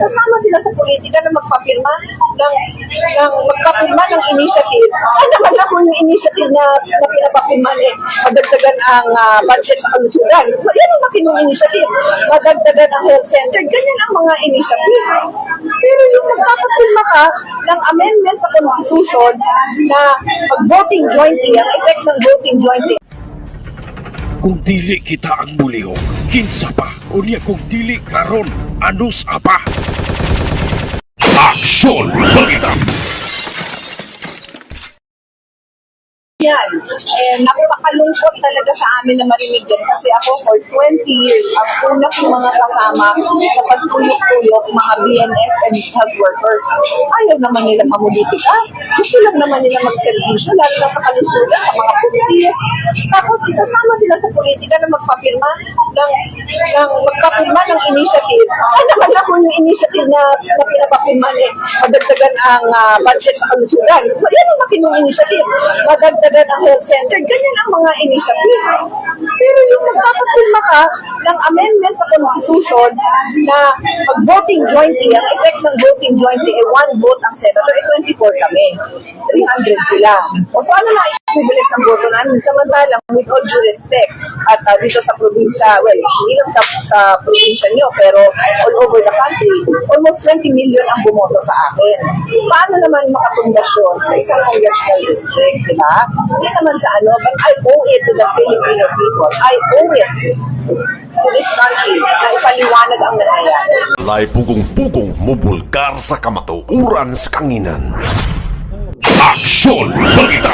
Sasama sila sa politika na magpapirma ng initiative. Sana man lang kung yung initiative na pinapapirma madagdagan ang budget sa kalusugan. Yan ang matinong initiative. Madagdagan ang health center. Ganyan ang mga initiative. Pero yung magpapapirma ka ng amendment sa Constitution na mag-voting jointly, ang effect ng voting jointly. Kung dili kita ang mulihok, kinsa pa? Unya kung dili karon, anus apa? Aksyon! Balita! Yan. Napakalungkot talaga sa amin na marinig yun kasi ako for 20 years, ang una kong mga kasama sa pagtuyok-tuyok, mga BNS and health workers. Ayaw naman nila mamulitika. Gusto lang naman nila magservisyo, lalo na sa kalusugan, sa mga pulis. Tapos isasama sila sa politika na magpapirma ng initiative. Sana man lang kung yung initiative na pinapapirma madagdagan ang budget sa kalusugan. Yan ang matinong initiative. Madagdagan ang health center. Ganyan ang mga initiative. Pero yung magpapapirma ka ng amendment sa Constitution na mag-voting jointly, ang effect ng voting jointly ay 1 vote ang senator, 24 kami. 300 sila. O so ano na equivalent ng boto namin? Samantalang, with all due respect, at dito sa probinsya, well, hindi lang sa probinsya nyo, pero all over the country, almost 20 million ang bumoto sa akin. Paano naman makatundasyon sa isang congressional district, di ba? Hindi naman sa ano, but I owe it to the Filipino people. I owe it to this country na ipaliwanag ang nangyayari. Lay pugong-pugong mubulgar sa kamatuuran sa kanginan. Aksyon! Balita!